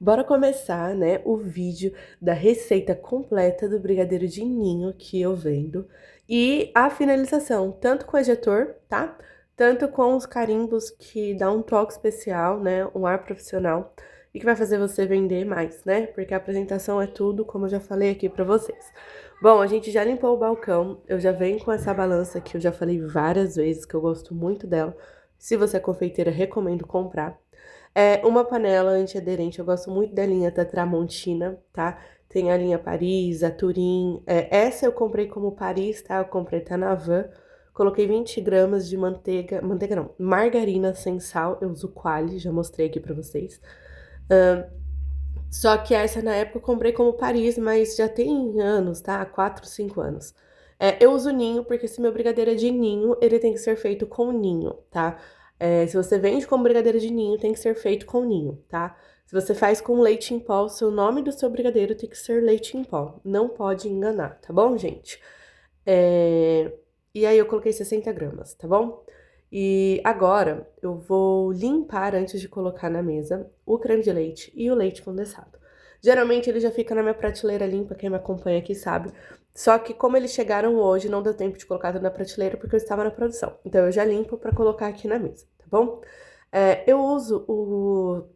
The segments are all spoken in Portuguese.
Bora começar, né, o vídeo da receita completa do brigadeiro de ninho que eu vendo e a finalização, tanto com o ejetor, tá? Tanto com os carimbos que dá um toque especial, né, um ar profissional e que vai fazer você vender mais, né? Porque a apresentação é tudo, como eu já falei aqui pra vocês. Bom, a gente já limpou o balcão, eu já venho com essa balança que eu já falei várias vezes que eu gosto muito dela. Se você é confeiteira, recomendo comprar. É uma panela antiaderente, eu gosto muito da linha da Tramontina, tá? Tem a linha Paris, a Turim. Essa eu comprei como Paris, tá? Eu comprei, tá na Van. Coloquei 20 gramas de manteiga não, margarina sem sal. Eu uso Qualy, já mostrei aqui pra vocês. Só que essa na época eu comprei como Paris, mas já tem anos, tá? 4, 5 anos. Eu uso ninho, porque se meu brigadeiro é de ninho, ele tem que ser feito com ninho, tá? Se você vende como brigadeiro de ninho, tem que ser feito com ninho, tá? Se você faz com leite em pó, o seu nome do seu brigadeiro tem que ser leite em pó. Não pode enganar, tá bom, gente? É, E aí eu coloquei 60 gramas, tá bom? E agora eu vou limpar antes de colocar na mesa o creme de leite e o leite condensado. Geralmente ele já fica na minha prateleira limpa, quem me acompanha aqui sabe. Só que como eles chegaram hoje, não deu tempo de colocar tudo na prateleira porque eu estava na produção. Então eu já limpo pra colocar aqui na mesa, tá bom? Eu uso o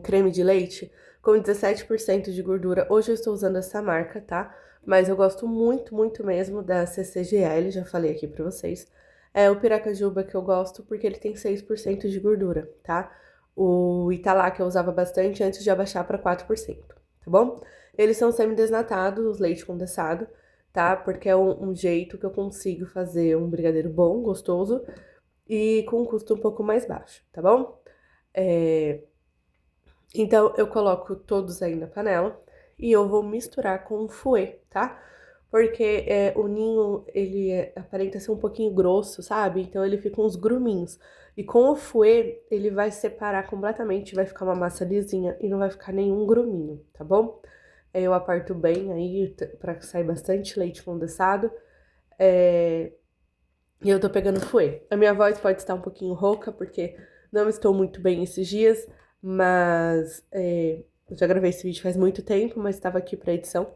creme de leite com 17% de gordura. Hoje eu estou usando essa marca, tá? Mas eu gosto muito, muito mesmo da CCGL, já falei aqui pra vocês. É o Piracajuba que eu gosto porque ele tem 6% de gordura, tá? O Italá que eu usava bastante antes de abaixar pra 4%, tá bom? Eles são semi-desnatados, leite condensado, tá? Porque é um jeito que eu consigo fazer um brigadeiro bom, gostoso e com um custo um pouco mais baixo, tá bom? É, Então, eu coloco todos aí na panela e eu vou misturar com o fouet, tá? Porque o ninho, ele aparenta ser um pouquinho grosso, sabe? Então, ele fica uns gruminhos. E com o fouet, ele vai separar completamente, vai ficar uma massa lisinha e não vai ficar nenhum gruminho, tá bom? Eu aperto bem aí pra sair bastante leite condensado. É, E eu tô pegando fouet. A minha voz pode estar um pouquinho rouca, porque não estou muito bem esses dias, mas eu já gravei esse vídeo faz muito tempo, mas estava aqui pra edição.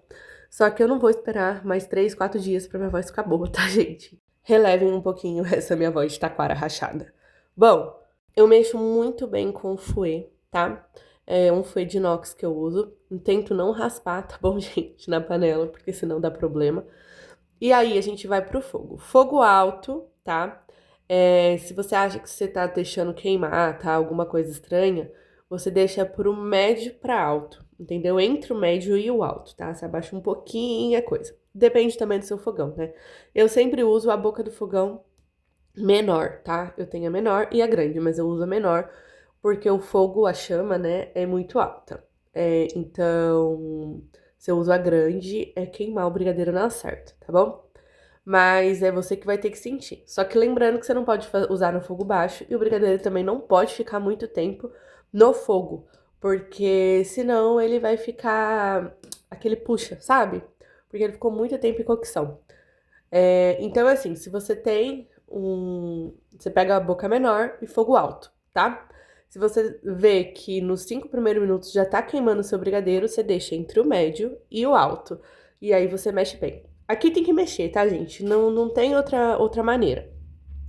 Só que eu não vou esperar mais 3, 4 dias pra minha voz ficar boa, tá, gente? Relevem um pouquinho essa minha voz de taquara rachada. Bom, eu mexo muito bem com o fouet, tá? É um fouet de inox que eu uso. Tento não raspar, tá bom, gente, na panela, porque senão dá problema. E aí a gente vai pro fogo. Fogo alto, tá? Se você acha que você tá deixando queimar, tá? Alguma coisa estranha, você deixa pro médio pra alto, entendeu? Entre o médio e o alto, tá? Você abaixa um pouquinho a coisa. Depende também do seu fogão, né? Eu sempre uso a boca do fogão menor, tá? Eu tenho a menor e a grande, mas eu uso a menor porque o fogo, a chama, né, é muito alta. Então, se eu uso a grande, é queimar o brigadeiro na certa, tá bom? Mas é você que vai ter que sentir. Só que lembrando que você não pode usar no fogo baixo e o brigadeiro também não pode ficar muito tempo no fogo, porque senão ele vai ficar aquele puxa, sabe? Porque ele ficou muito tempo em cocção. Então, assim, se você tem um. Você pega a boca menor e fogo alto, tá? Se você vê que nos 5 primeiros minutos já tá queimando o seu brigadeiro, você deixa entre o médio e o alto. E aí você mexe bem. Aqui tem que mexer, tá, gente? Não tem outra maneira.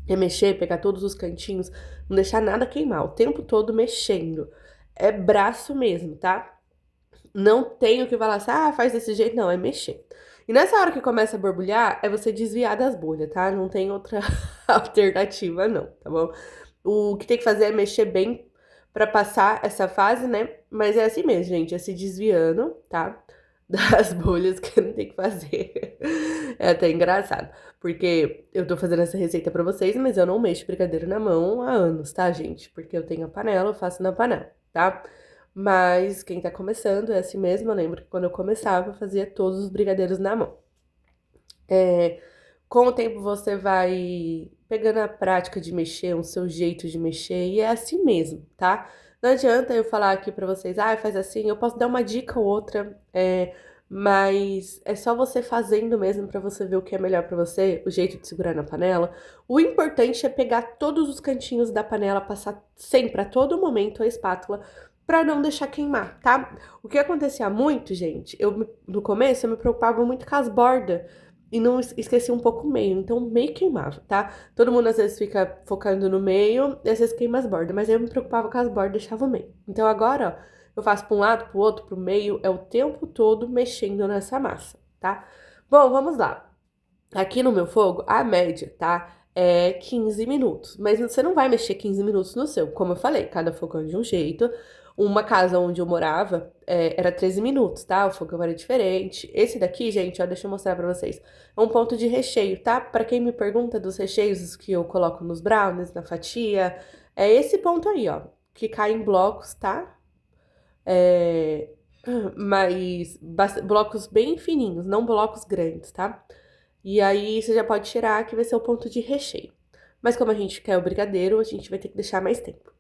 É mexer, pegar todos os cantinhos, não deixar nada queimar, o tempo todo mexendo. É braço mesmo, tá? Não tenho que falar assim, faz desse jeito, não, é mexer. E nessa hora que começa a borbulhar, é você desviar das bolhas, tá? Não tem outra alternativa, não, tá bom? O que tem que fazer é mexer bem pra passar essa fase, né? Mas é assim mesmo, gente, é se desviando, tá? Das bolhas que não tem que fazer. É até engraçado, porque eu tô fazendo essa receita pra vocês, mas eu não mexo brigadeiro na mão há anos, tá, gente? Porque eu tenho a panela, eu faço na panela, tá? Mas quem tá começando é assim mesmo. Eu lembro que quando eu começava, eu fazia todos os brigadeiros na mão. É, com o tempo você vai pegando a prática de mexer, o seu jeito de mexer, e é assim mesmo, tá? Não adianta eu falar aqui pra vocês, faz assim, eu posso dar uma dica ou outra, mas é só você fazendo mesmo pra você ver o que é melhor pra você, o jeito de segurar na panela. O importante é pegar todos os cantinhos da panela, passar sempre, a todo momento, a espátula pra não deixar queimar, tá? O que acontecia muito, gente, no começo eu me preocupava muito com as bordas e não esqueci um pouco o meio, então o meio queimava, tá? Todo mundo às vezes fica focando no meio e às vezes queima as bordas, mas eu me preocupava com as bordas e deixava o meio. Então agora, ó, eu faço pra um lado, pro outro, pro meio, é o tempo todo mexendo nessa massa, tá? Bom, vamos lá. Aqui no meu fogo, a média, tá? É 15 minutos. Mas você não vai mexer 15 minutos no seu. Como eu falei, cada fogão é de um jeito. Uma casa onde eu morava era 13 minutos, tá? O fogão era diferente. Esse daqui, gente, ó, deixa eu mostrar pra vocês. É um ponto de recheio, tá? Pra quem me pergunta dos recheios que eu coloco nos brownies, na fatia, é esse ponto aí, ó. Que cai em blocos, tá? É, mas blocos bem fininhos, não blocos grandes, tá? E aí você já pode tirar, que vai ser o ponto de recheio. Mas como a gente quer o brigadeiro, a gente vai ter que deixar mais tempo.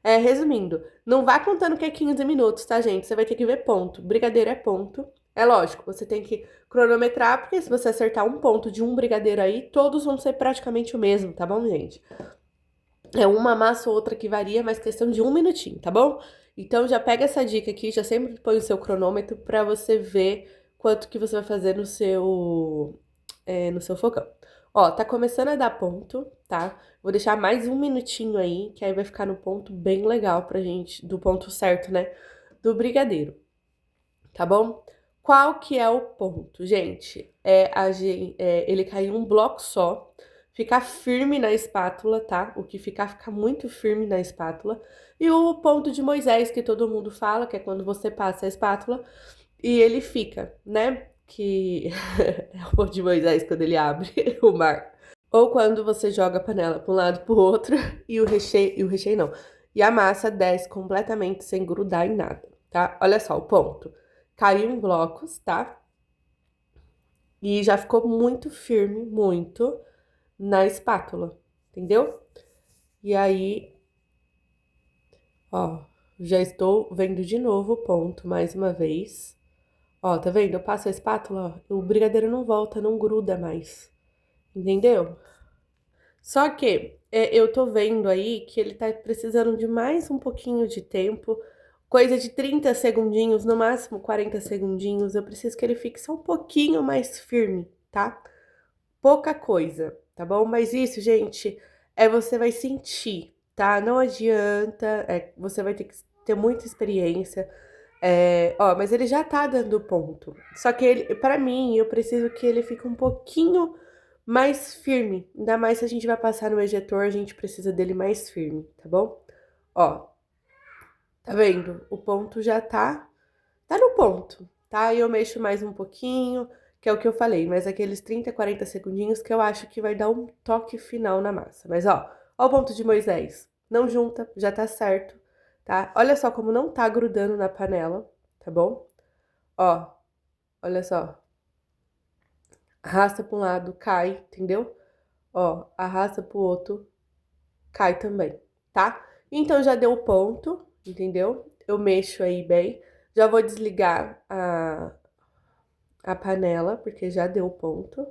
Resumindo, não vá contando que é 15 minutos, tá, gente? Você vai ter que ver ponto. Brigadeiro é ponto. É lógico, você tem que cronometrar, porque se você acertar um ponto de um brigadeiro aí, todos vão ser praticamente o mesmo, tá bom, gente? É uma massa ou outra que varia, mas questão de um minutinho, tá bom? Então já pega essa dica aqui, já sempre põe o seu cronômetro pra você ver quanto que você vai fazer no seu fogão. Ó, tá começando a dar ponto, tá? Vou deixar mais um minutinho aí, que aí vai ficar no ponto bem legal pra gente, do ponto certo, né? Do brigadeiro, tá bom? Qual que é o ponto, gente? Ele cair um bloco só, ficar firme na espátula, tá? O que fica muito firme na espátula. E o ponto de Moisés, que todo mundo fala, que é quando você passa a espátula e ele fica, né? Que é o ponto de Moisés quando ele abre o mar. Ou quando você joga a panela para um lado para o outro e o recheio não. E a massa desce completamente sem grudar em nada, tá? Olha só o ponto. Caiu em blocos, tá? E já ficou muito firme, muito na espátula, entendeu? E aí, ó, já estou vendo de novo o ponto mais uma vez. Ó, tá vendo? Eu passo a espátula, ó, o brigadeiro não volta, não gruda mais. Entendeu? Só que eu tô vendo aí que ele tá precisando de mais um pouquinho de tempo, coisa de 30 segundinhos, no máximo 40 segundinhos. Eu preciso que ele fique só um pouquinho mais firme, tá? Pouca coisa, tá bom? Mas isso, gente, você vai sentir, tá? Não adianta, você vai ter que ter muita experiência. Ó, mas ele já tá dando ponto. Só que ele, para mim, eu preciso que ele fique um pouquinho mais firme. Ainda mais se a gente vai passar no ejetor, a gente precisa dele mais firme, tá bom? Ó, tá vendo? O ponto já tá no ponto, tá? E eu mexo mais um pouquinho, que é o que eu falei, mas aqueles 30, 40 segundinhos que eu acho que vai dar um toque final na massa. Mas ó o ponto de Moisés. Não junta, já tá certo, tá? Olha só como não tá grudando na panela, tá bom? Ó, olha só. Arrasta para um lado, cai, entendeu? Ó, arrasta pro outro, cai também, tá? Então já deu o ponto, entendeu? Eu mexo aí bem. Já vou desligar a panela, porque já deu o ponto.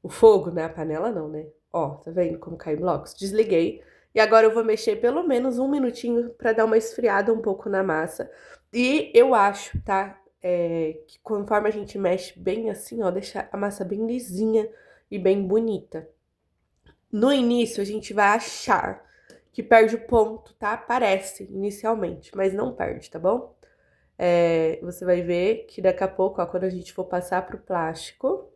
O fogo, né? A panela não, né? Ó, tá vendo como cai em blocos? Desliguei. E agora eu vou mexer pelo menos um minutinho pra dar uma esfriada um pouco na massa. E eu acho, tá? Que conforme a gente mexe bem assim, ó, deixa a massa bem lisinha e bem bonita. No início, a gente vai achar que perde o ponto, tá? Parece, inicialmente, mas não perde, tá bom? Você vai ver que daqui a pouco, ó, quando a gente for passar pro plástico,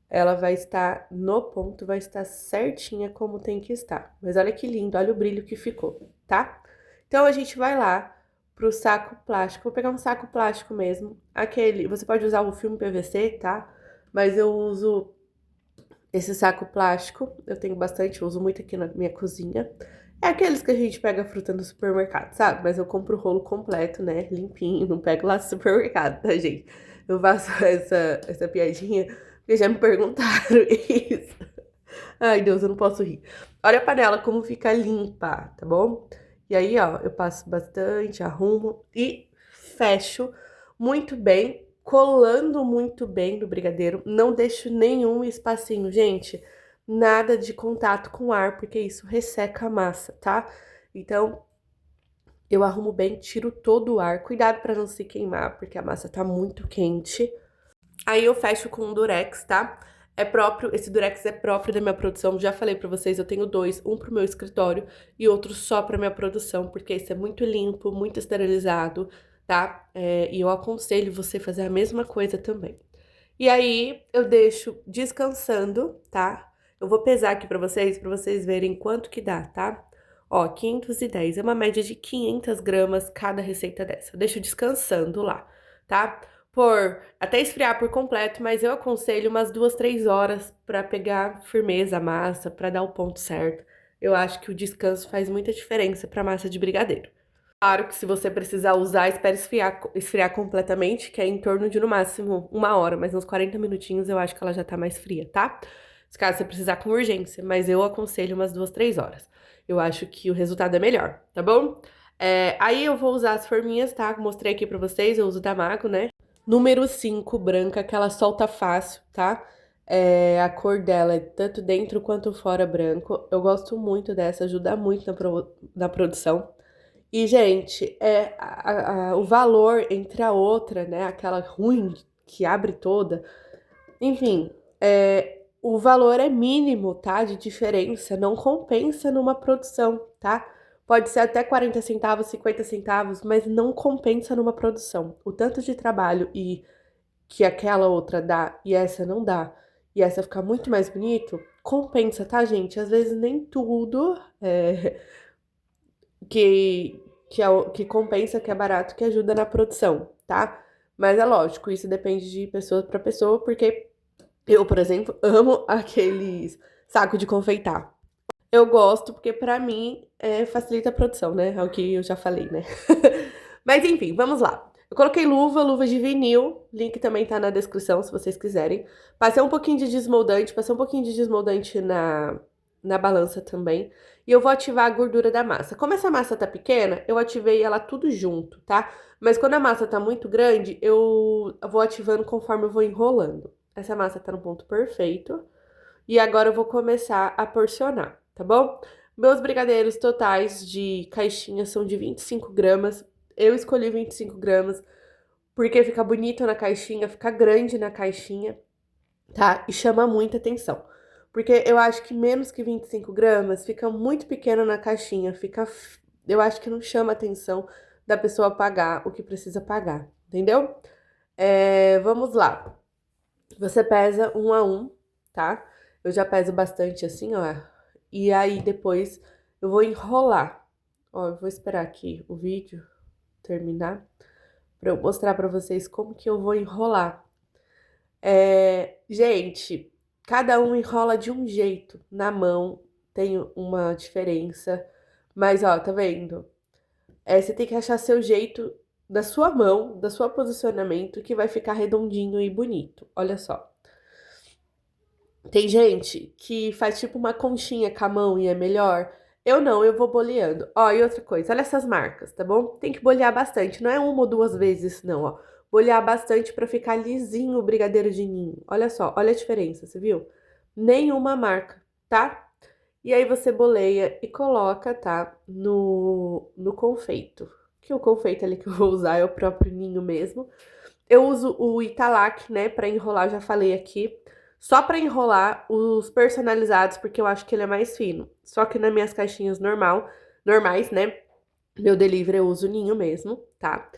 ela vai estar no ponto, vai estar certinha como tem que estar. Mas olha que lindo, olha o brilho que ficou, tá? Então, a gente vai lá pro saco plástico. Vou pegar um saco plástico mesmo. Você pode usar o filme PVC, tá? Mas eu uso esse saco plástico, eu tenho bastante, eu uso muito aqui na minha cozinha. É aqueles que a gente pega fruta no supermercado, sabe? Mas eu compro o rolo completo, né? Limpinho, não pego lá no supermercado, tá, gente? Eu faço essa piadinha, porque já me perguntaram isso. Ai, Deus, eu não posso rir. Olha a panela como fica limpa, tá bom? E aí, ó, eu passo bastante, arrumo e fecho muito bem, colando muito bem no brigadeiro. Não deixo nenhum espacinho, gente. Nada de contato com ar, porque isso resseca a massa, tá? Então, Eu arrumo bem, tiro todo o ar. Cuidado pra não se queimar, porque a massa tá muito quente. Aí eu fecho com um durex, tá? É próprio, esse durex é próprio da minha produção. Já falei pra vocês, eu tenho dois, um pro meu escritório e outro só pra minha produção, porque esse é muito limpo, muito esterilizado, tá? E eu aconselho você fazer a mesma coisa também. E aí eu deixo descansando, tá? Eu vou pesar aqui pra vocês verem quanto que dá, tá? Ó, 510, é uma média de 500 gramas cada receita dessa. Eu deixo descansando lá, tá? Até esfriar por completo, mas eu aconselho umas 2, 3 horas pra pegar firmeza a massa, pra dar o ponto certo. Eu acho que o descanso faz muita diferença pra massa de brigadeiro. Claro que se você precisar usar, espere esfriar completamente, que é em torno de no máximo 1 hora, mas uns 40 minutinhos eu acho que ela já tá mais fria, tá? Se caso você precisar com urgência, mas eu aconselho umas 2, 3 horas. Eu acho que o resultado é melhor, tá bom? Aí eu vou usar as forminhas, tá? Mostrei aqui pra vocês, eu uso da Mago, né? Número 5, branca, que ela solta fácil, tá? A cor dela é tanto dentro quanto fora branco. Eu gosto muito dessa, ajuda muito na produção. E, gente, o valor entre a outra, né? Aquela ruim que abre toda. Enfim, o valor é mínimo, tá? De diferença. Não compensa numa produção, tá? Pode ser até 40 centavos, 50 centavos, mas não compensa numa produção. O tanto de trabalho e que aquela outra dá e essa não dá, e essa ficar muito mais bonito, compensa, tá, gente? Às vezes nem tudo que compensa, que é barato, que ajuda na produção, tá? Mas é lógico, isso depende de pessoa para pessoa, porque eu, por exemplo, amo aqueles saco de confeitar. Eu gosto porque pra mim facilita a produção, né? É o que eu já falei, né? Mas enfim, vamos lá. Eu coloquei luva de vinil, link também tá na descrição se vocês quiserem. Passei um pouquinho de desmoldante na balança também. E eu vou ativar a gordura da massa. Como essa massa tá pequena, eu ativei ela tudo junto, tá? Mas quando a massa tá muito grande, eu vou ativando conforme eu vou enrolando. Essa massa tá no ponto perfeito. E agora eu vou começar a porcionar, tá bom? Meus brigadeiros totais de caixinha são de 25 gramas. Eu escolhi 25 gramas porque fica bonito na caixinha, fica grande na caixinha, tá? E chama muita atenção. Porque eu acho que menos que 25 gramas fica muito pequeno na caixinha, eu acho que não chama atenção da pessoa pagar o que precisa pagar, entendeu? Vamos lá. Você pesa 1 a 1, tá? Eu já peso bastante assim, ó. E aí depois eu vou enrolar. Ó, eu vou esperar aqui o vídeo terminar pra eu mostrar pra vocês como que eu vou enrolar. Gente, cada um enrola de um jeito. Na mão tem uma diferença. Mas, ó, tá vendo? Você tem que achar seu jeito da sua mão, da sua posicionamento, que vai ficar redondinho e bonito. Olha só. Tem gente que faz tipo uma conchinha com a mão e é melhor. Eu não, eu vou boleando. Ó, e outra coisa, olha essas marcas, tá bom? Tem que bolear bastante, não é uma ou duas vezes, não, ó. Bolear bastante pra ficar lisinho o brigadeiro de ninho. Olha só, olha a diferença, você viu? Nenhuma marca, tá? E aí você boleia e coloca, tá? No confeito. Que o confeito ali que eu vou usar é o próprio ninho mesmo. Eu uso o Italac, né, pra enrolar, já falei aqui. Só pra enrolar os personalizados, porque eu acho que ele é mais fino. Só que nas minhas caixinhas normais, né, meu delivery eu uso ninho mesmo, tá?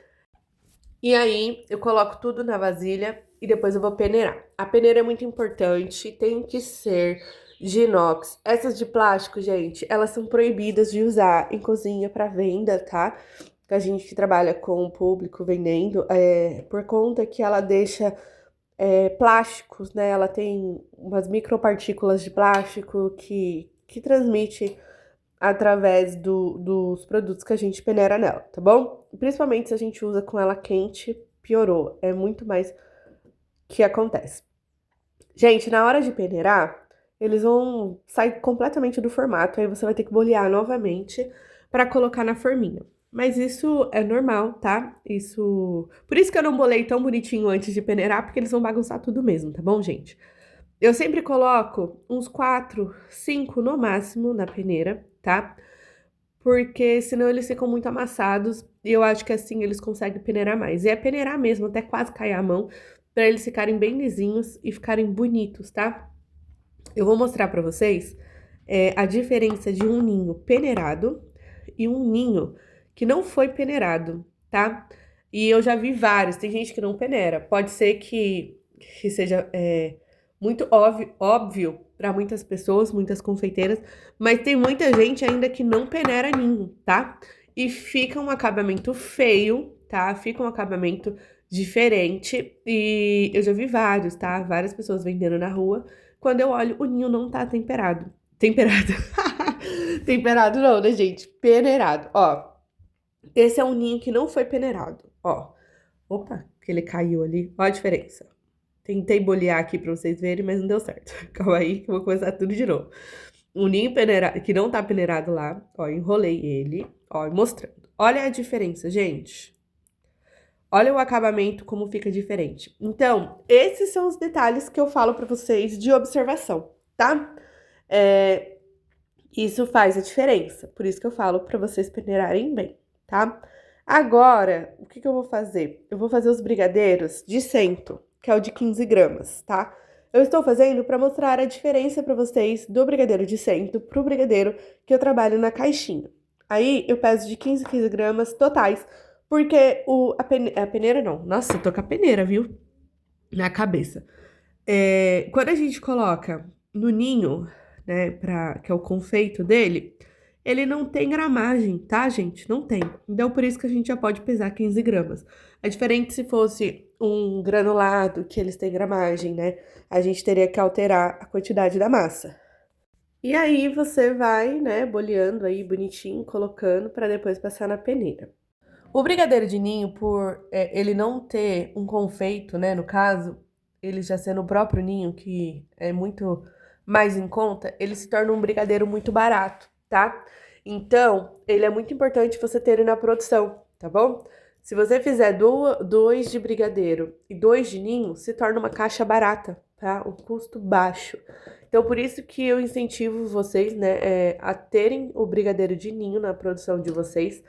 E aí eu coloco tudo na vasilha e depois eu vou peneirar. A peneira é muito importante, tem que ser de inox. Essas de plástico, gente, elas são proibidas de usar em cozinha pra venda, tá? A gente que trabalha com o público vendendo, por conta que ela deixa plásticos, né? Ela tem umas micropartículas de plástico que transmite através dos produtos que a gente peneira nela, tá bom? Principalmente se a gente usa com ela quente, piorou. É muito mais que acontece. Gente, na hora de peneirar, eles vão sair completamente do formato, aí você vai ter que bolear novamente para colocar na forminha. Mas isso é normal, tá? Por isso que eu não bolei tão bonitinho antes de peneirar, porque eles vão bagunçar tudo mesmo, tá bom, gente? Eu sempre coloco uns 4, 5 no máximo na peneira, tá? porque senão eles ficam muito amassados e eu acho que assim eles conseguem peneirar mais. E é peneirar mesmo, até quase cair a mão, pra eles ficarem bem lisinhos e ficarem bonitos, tá? Eu vou mostrar pra vocês a diferença de um ninho peneirado e um ninho que não foi peneirado, tá? E eu já vi vários, tem gente que não peneira. Pode ser que seja muito óbvio para muitas pessoas, muitas confeiteiras, mas tem muita gente ainda que não peneira ninho, tá? E fica um acabamento feio, tá? Fica um acabamento diferente. E eu já vi vários, tá? Várias pessoas vendendo na rua. Quando eu olho, o ninho não tá temperado. Temperado. Temperado não, né, gente? Peneirado. Ó, esse é um ninho que não foi peneirado. Ó, opa, que ele caiu ali. Ó a diferença. Tentei bolear aqui pra vocês verem, mas não deu certo. Calma aí que eu vou começar tudo de novo. O ninho peneirado, que não tá peneirado lá, ó, enrolei ele, ó, mostrando. Olha a diferença, gente. Olha o acabamento, como fica diferente. Então, esses são os detalhes que eu falo pra vocês de observação, tá? Isso faz a diferença. Por isso que eu falo pra vocês peneirarem bem, tá? Agora, o que eu vou fazer? Eu vou fazer os brigadeiros de cento, que é o de 15 gramas, tá? Eu estou fazendo para mostrar a diferença para vocês do brigadeiro de cento pro brigadeiro que eu trabalho na caixinha. Aí, eu peso de 15 gramas totais, porque a peneira não. Nossa, eu tô com a peneira, viu? Na cabeça. Quando a gente coloca no ninho, né, que é o confeito dele, ele não tem gramagem, tá, gente? Não tem. Então, por isso que a gente já pode pesar 15 gramas. É diferente se fosse um granulado, que eles têm gramagem, né? A gente teria que alterar a quantidade da massa. E aí, você vai, né, boleando aí bonitinho, colocando para depois passar na peneira. O brigadeiro de ninho, por ele não ter um confeito, né, no caso, ele já sendo o próprio ninho, que é muito mais em conta, ele se torna um brigadeiro muito barato, tá? Então, ele é muito importante você ter ele na produção, tá bom? Se você fizer dois de brigadeiro e dois de ninho, se torna uma caixa barata, tá? Um custo baixo. Então, por isso que eu incentivo vocês, né, a terem o brigadeiro de ninho na produção de vocês,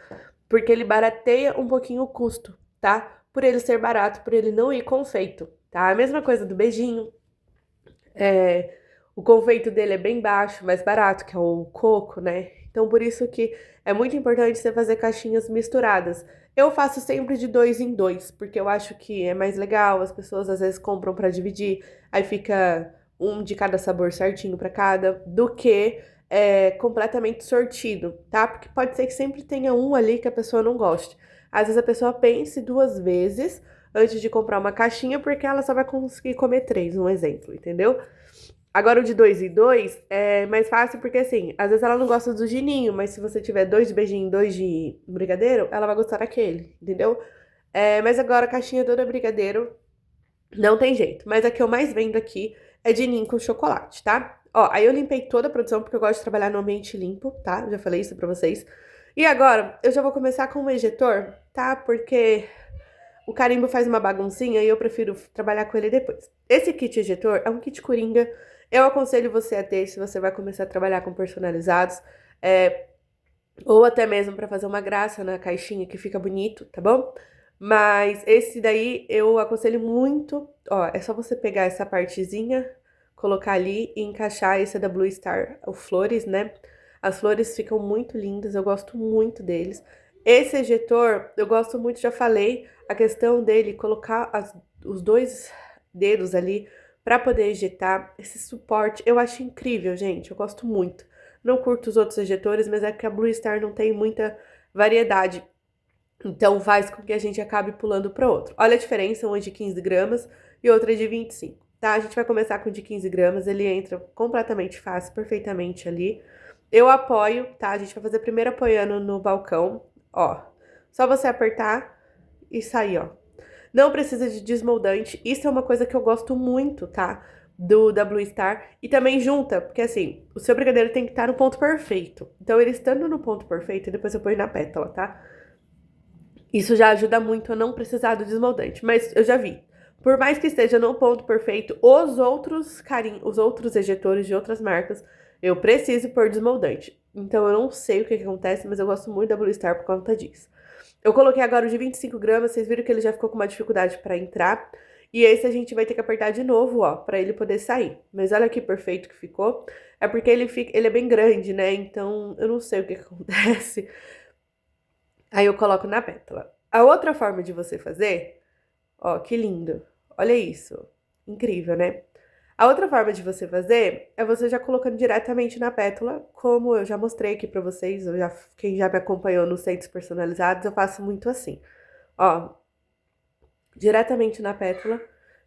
porque ele barateia um pouquinho o custo, tá? Por ele ser barato, por ele não ir confeito, tá? A mesma coisa do beijinho. O confeito dele é bem baixo, mais barato, que é o coco, né? Então, por isso que é muito importante você fazer caixinhas misturadas. Eu faço sempre de 2 em 2, porque eu acho que é mais legal, as pessoas às vezes compram pra dividir, aí fica um de cada sabor certinho pra cada, do que completamente sortido, tá? Porque pode ser que sempre tenha um ali que a pessoa não goste. Às vezes a pessoa pense duas vezes antes de comprar uma caixinha, porque ela só vai conseguir comer três, um exemplo, entendeu? Agora o de 2 em 2 é mais fácil porque assim, às vezes ela não gosta do gininho, mas se você tiver 2 de beijinho e 2 de brigadeiro, ela vai gostar daquele, entendeu? Mas agora a caixinha toda brigadeiro não tem jeito. Mas a que eu mais vendo aqui é de ninho com chocolate, tá? Ó, aí eu limpei toda a produção porque eu gosto de trabalhar no ambiente limpo, tá? Já falei isso pra vocês. E agora, eu já vou começar com o ejetor, tá? Porque o carimbo faz uma baguncinha e eu prefiro trabalhar com ele depois. Esse kit ejetor é um kit coringa. Eu aconselho você a ter se você vai começar a trabalhar com personalizados. Ou até mesmo para fazer uma graça na caixinha que fica bonito, tá bom? Mas esse daí eu aconselho muito. Ó, é só você pegar essa partezinha, colocar ali e encaixar. Esse é da Blue Star, o flores, né? As flores ficam muito lindas, eu gosto muito deles. Esse ejetor, eu gosto muito, já falei, a questão dele colocar os dois dedos ali para poder ejetar. Esse suporte, eu acho incrível, gente, eu gosto muito. Não curto os outros ejetores, mas é que a Blue Star não tem muita variedade. Então faz com que a gente acabe pulando para outro. Olha a diferença, um é de 15 gramas e outro é de 25, tá? A gente vai começar com o de 15 gramas, ele entra completamente fácil, perfeitamente ali. Eu apoio, tá? A gente vai fazer primeiro apoiando no balcão, ó. Só você apertar e sair, ó. Não precisa de desmoldante, isso é uma coisa que eu gosto muito, tá? Da Blue Star. E também junta, porque assim, o seu brigadeiro tem que estar no ponto perfeito. Então, ele estando no ponto perfeito, depois eu ponho na pétala, tá? Isso já ajuda muito a não precisar do desmoldante. Mas eu já vi. Por mais que esteja no ponto perfeito, os outros ejetores de outras marcas, eu preciso pôr desmoldante. Então eu não sei o que acontece, mas eu gosto muito da Blue Star por conta disso. Eu coloquei agora o de 25 gramas, vocês viram que ele já ficou com uma dificuldade pra entrar. E esse a gente vai ter que apertar de novo, ó, pra ele poder sair. Mas olha que perfeito que ficou. É porque ele é bem grande, né? Então eu não sei o que acontece. Aí eu coloco na pétala. A outra forma de você fazer, ó, que lindo. Olha isso. Incrível, né? A outra forma de você fazer é você já colocando diretamente na pétala, como eu já mostrei aqui pra vocês, quem já me acompanhou nos centros personalizados, eu faço muito assim. Ó, diretamente na pétala,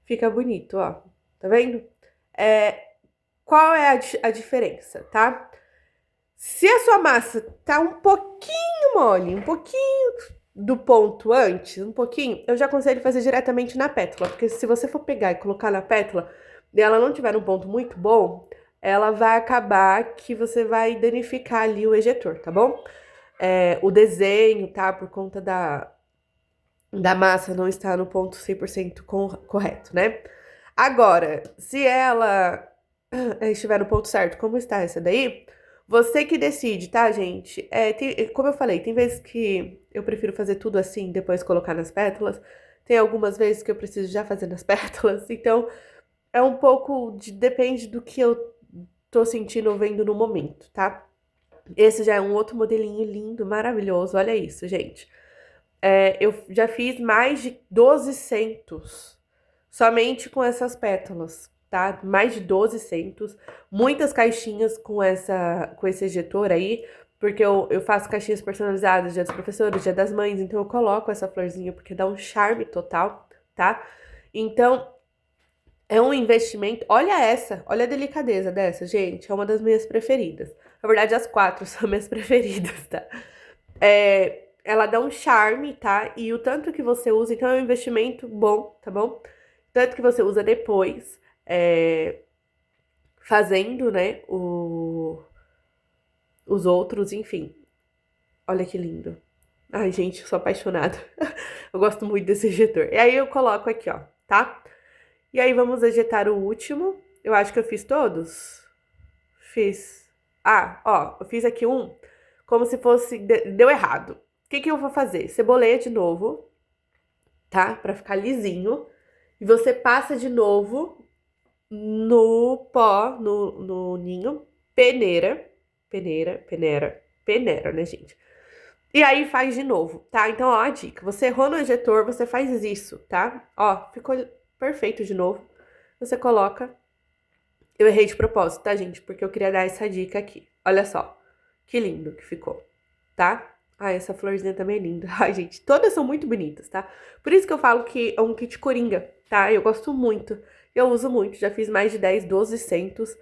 fica bonito, ó. Tá vendo? Qual é a diferença, tá? Se a sua massa tá um pouquinho mole, um pouquinho do ponto antes, um pouquinho, eu já aconselho fazer diretamente na pétala, porque se você for pegar e colocar na pétala e ela não tiver um ponto muito bom, ela vai acabar que você vai danificar ali o ejetor, tá bom? O desenho, tá? Por conta da massa não estar no ponto 100% correto, né? Agora, se ela estiver no ponto certo, como está essa daí, você que decide, tá, gente? Como eu falei, tem vezes que eu prefiro fazer tudo assim, depois colocar nas pétalas. Tem algumas vezes que eu preciso já fazer nas pétalas. Então, é um pouco depende do que eu tô sentindo ou vendo no momento, tá? Esse já é um outro modelinho lindo, maravilhoso. Olha isso, gente. Eu já fiz mais de 12 centos somente com essas pétalas, tá? Mais de 12 centos, muitas caixinhas com esse ejetor aí, porque eu faço caixinhas personalizadas, dia dos professores, dia das mães, então eu coloco essa florzinha porque dá um charme total, tá? Então, é um investimento. Olha a delicadeza dessa, gente, é uma das minhas preferidas. Na verdade, as quatro são minhas preferidas, tá? Ela dá um charme, tá? E o tanto que você usa, então é um investimento bom, tá bom? Tanto que você usa depois, fazendo, né, os outros, enfim. Olha que lindo. Ai, gente, eu sou apaixonada. Eu gosto muito desse ejetor. E aí eu coloco aqui, ó, tá? E aí vamos ejetar o último. Eu acho que eu fiz todos. Fiz. Ah, ó, eu fiz aqui um como se fosse... Deu errado. O que que eu vou fazer? Ceboleia de novo, tá? Pra ficar lisinho. E você passa de novo no pó, no ninho, peneira, né, gente? E aí faz de novo, tá? Então, ó, a dica. Você errou no ejetor, você faz isso, tá? Ó, ficou perfeito de novo. Você coloca... Eu errei de propósito, tá, gente? Porque eu queria dar essa dica aqui. Olha só, que lindo que ficou, tá? Ah, essa florzinha também é linda. Ai, gente, todas são muito bonitas, tá? Por isso que eu falo que é um kit coringa, tá? Eu gosto muito, eu uso muito. Já fiz mais de 10, 12 centos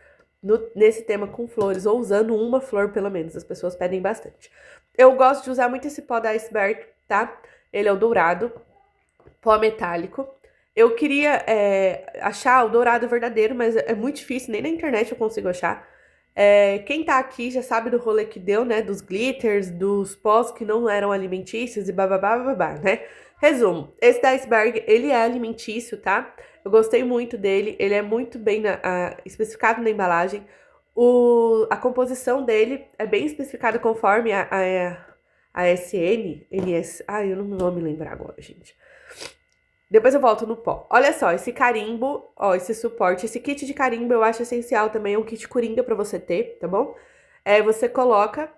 nesse tema com flores, ou usando uma flor pelo menos. As pessoas pedem bastante. Eu gosto de usar muito esse pó da Iceberg, tá? Ele é o dourado, pó metálico. Eu queria achar o dourado verdadeiro, mas é muito difícil, nem na internet eu consigo achar. Quem tá aqui já sabe do rolê que deu, né? Dos glitters, dos pós que não eram alimentícios e bababá, bababá, né? Resumo, esse da Iceberg, ele é alimentício, tá? Eu gostei muito dele, ele é muito bem especificado na embalagem. A composição dele é bem especificada conforme a SN, NS... Ai, eu não vou me lembrar agora, gente. Depois eu volto no pó. Olha só, esse carimbo, ó, esse suporte, esse kit de carimbo eu acho essencial também, é um kit coringa pra você ter, tá bom? Você coloca,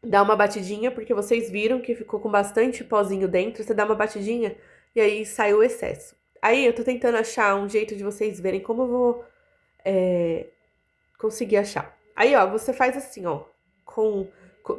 dá uma batidinha, porque vocês viram que ficou com bastante pozinho dentro, você dá uma batidinha e aí sai o excesso. Aí eu tô tentando achar um jeito de vocês verem como eu vou conseguir achar. Aí, ó, você faz assim, ó,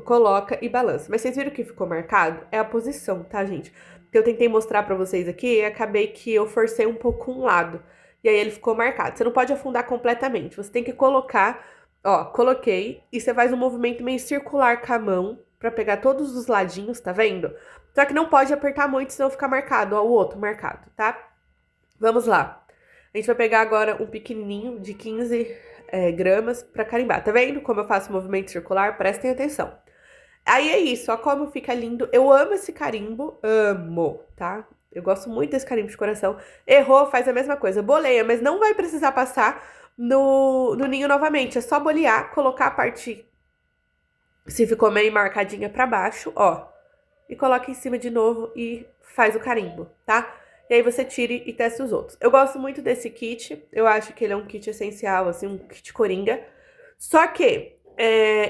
coloca e balança. Mas vocês viram que ficou marcado? É a posição, tá, gente? Que eu tentei mostrar pra vocês aqui e acabei que eu forcei um pouco um lado. E aí ele ficou marcado. Você não pode afundar completamente. Você tem que colocar, ó, coloquei. E você faz um movimento meio circular com a mão pra pegar todos os ladinhos, tá vendo? Só que não pode apertar muito, senão fica marcado, ó, o outro marcado, tá? Vamos lá. A gente vai pegar agora um pequenininho de 15 gramas pra carimbar. Tá vendo como eu faço movimento circular? Prestem atenção. Aí é isso, ó, como fica lindo. Eu amo esse carimbo, amo, tá? Eu gosto muito desse carimbo de coração. Errou, faz a mesma coisa, boleia, mas não vai precisar passar no ninho novamente. É só bolear, colocar a parte Se ficou meio marcadinha pra baixo, ó, e coloca em cima de novo e faz o carimbo, tá? E aí você tira e testa os outros. Eu gosto muito desse kit, eu acho que ele é um kit essencial, assim, um kit coringa. Só que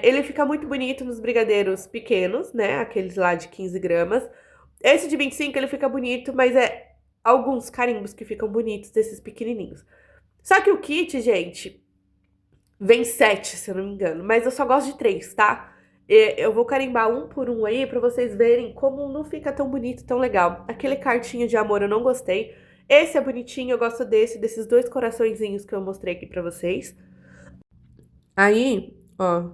ele fica muito bonito nos brigadeiros pequenos, né? Aqueles lá de 15 gramas. Esse de 25 ele fica bonito, mas é alguns carimbos que ficam bonitos desses pequenininhos. Só que o kit, gente, vem 7, se eu não me engano. Mas eu só gosto de 3, tá? Eu vou carimbar um por um aí pra vocês verem como não fica tão bonito, tão legal. Aquele cartinho de amor eu não gostei. Esse é bonitinho, eu gosto desses dois coraçõezinhos que eu mostrei aqui pra vocês. Aí, ó,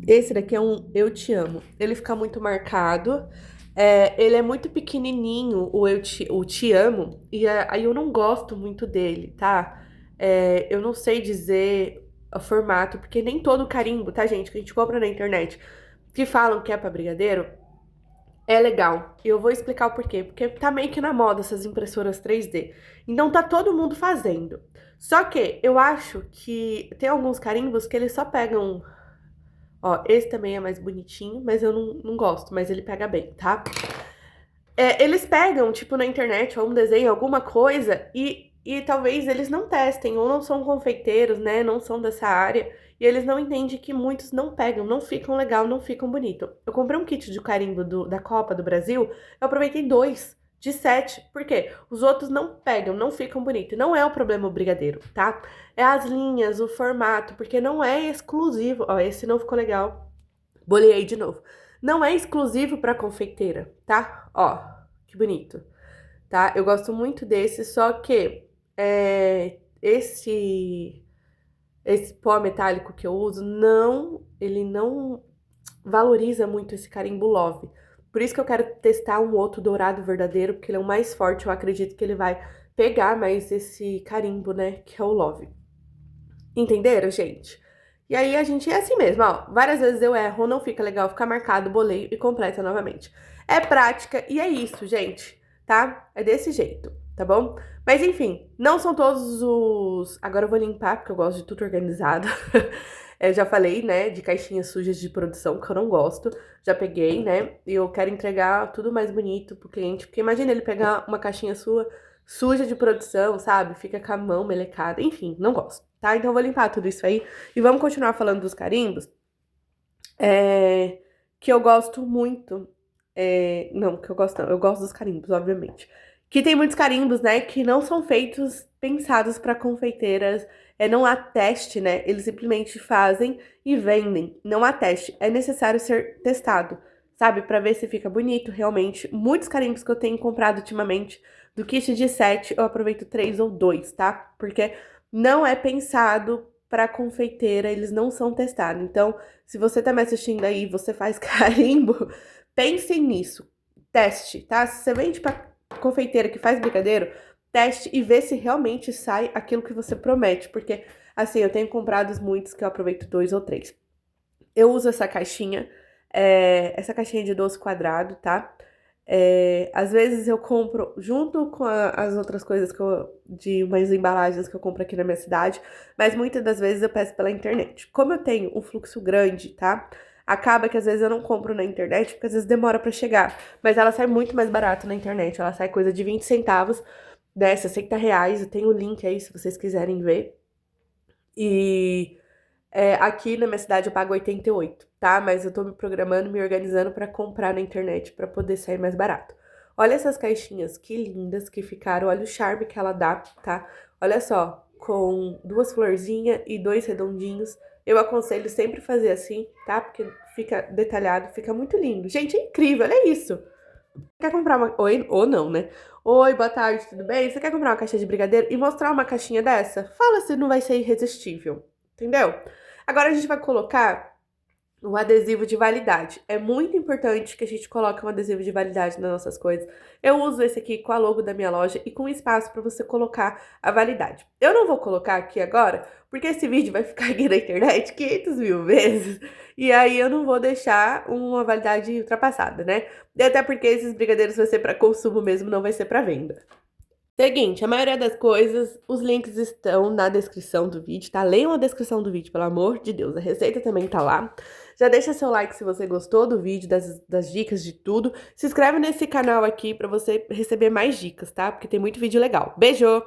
esse daqui é um Eu Te Amo. Ele fica muito marcado. Ele é muito pequenininho, o Te Amo, e aí eu não gosto muito dele, tá? Eu não sei dizer o formato, porque nem todo carimbo, tá, gente, que a gente compra na internet, que falam que é pra brigadeiro, é legal. E eu vou explicar o porquê. Porque tá meio que na moda essas impressoras 3D. Então tá todo mundo fazendo. Só que eu acho que tem alguns carimbos que eles só pegam. Ó, esse também é mais bonitinho, mas eu não gosto, mas ele pega bem, tá? Eles pegam, tipo, na internet, ou um desenho, alguma coisa, e talvez eles não testem, ou não são confeiteiros, né? Não são dessa área, e eles não entendem que muitos não pegam, não ficam legal, não ficam bonito. Eu comprei um kit de carimbo da Copa do Brasil, eu aproveitei 2 de 7, por quê? Os outros não pegam, não ficam bonito. Não é o problema o brigadeiro, tá? É as linhas, o formato, porque não é exclusivo. Ó, esse não ficou legal. Boleei de novo. Não é exclusivo pra confeiteira, tá? Ó, que bonito, tá? Eu gosto muito desse, só que esse pó metálico que eu uso, ele não valoriza muito esse carimbo Love. Por isso que eu quero testar um outro dourado verdadeiro, porque ele é o mais forte, eu acredito que ele vai pegar mais esse carimbo, né, que é o Love. Entenderam, gente? E aí a gente é assim mesmo, ó. Várias vezes eu erro, não fica legal, fica marcado, boleio e completa novamente. É prática e é isso, gente, tá? É desse jeito, tá bom? Mas enfim, não são todos os. Agora eu vou limpar, porque eu gosto de tudo organizado. Eu já falei, né, de caixinhas sujas de produção, que eu não gosto. Já peguei, né? E eu quero entregar tudo mais bonito pro cliente. Porque imagina ele pegar uma caixinha sua suja de produção, sabe? Fica com a mão melecada. Enfim, não gosto, tá? Então eu vou limpar tudo isso aí. E vamos continuar falando dos carimbos. Que eu gosto muito. Não, que eu gosto não. Eu gosto dos carimbos, obviamente. Que tem muitos carimbos, né? Que não são feitos, pensados para confeiteiras. Não há teste, né? Eles simplesmente fazem e vendem. Não há teste. É necessário ser testado, sabe? Pra ver se fica bonito, realmente. Muitos carimbos que eu tenho comprado ultimamente, do kit de 7, eu aproveito 3 ou 2, tá? Porque não é pensado pra confeiteira, eles não são testados. Então, se você tá me assistindo aí e você faz carimbo, pensem nisso. Teste, tá? Se você vende pra confeiteira que faz brigadeiro, teste e vê se realmente sai aquilo que você promete. Porque, assim, eu tenho comprado muitos que eu aproveito 2 ou 3. Eu uso essa caixinha de doce quadrado, tá? Às vezes eu compro junto com as outras coisas de umas embalagens que eu compro aqui na minha cidade, mas muitas das vezes eu peço pela internet. Como eu tenho um fluxo grande, tá? Acaba que às vezes eu não compro na internet, porque às vezes demora pra chegar. Mas ela sai muito mais barato na internet. Ela sai coisa de 20 centavos, né? R$ 60. Eu tenho o link aí se vocês quiserem ver. E aqui na minha cidade eu pago 88, tá? Mas eu tô me programando, me organizando pra comprar na internet pra poder sair mais barato. Olha essas caixinhas, que lindas que ficaram. Olha o charme que ela dá, tá? Olha só, com 2 florzinhas e 2 redondinhos. Eu aconselho sempre fazer assim, tá? Porque fica detalhado, fica muito lindo. Gente, é incrível, olha isso. Quer comprar uma... Oi, ou não, né? Oi, boa tarde, tudo bem? Você quer comprar uma caixa de brigadeiro e mostrar uma caixinha dessa? Fala se não vai ser irresistível, entendeu? Agora a gente vai colocar um adesivo de validade. É muito importante que a gente coloque um adesivo de validade nas nossas coisas. Eu uso esse aqui com a logo da minha loja e com espaço para você colocar a validade. Eu não vou colocar aqui agora, porque esse vídeo vai ficar aqui na internet 500 mil vezes, e aí eu não vou deixar uma validade ultrapassada, né? E até porque esses brigadeiros vai ser para consumo mesmo, não vai ser para venda. Seguinte, a maioria das coisas, os links estão na descrição do vídeo, tá? Leiam a descrição do vídeo, pelo amor de Deus. A receita também tá lá. Já deixa seu like se você gostou do vídeo, das dicas de tudo. Se inscreve nesse canal aqui pra você receber mais dicas, tá? Porque tem muito vídeo legal. Beijo!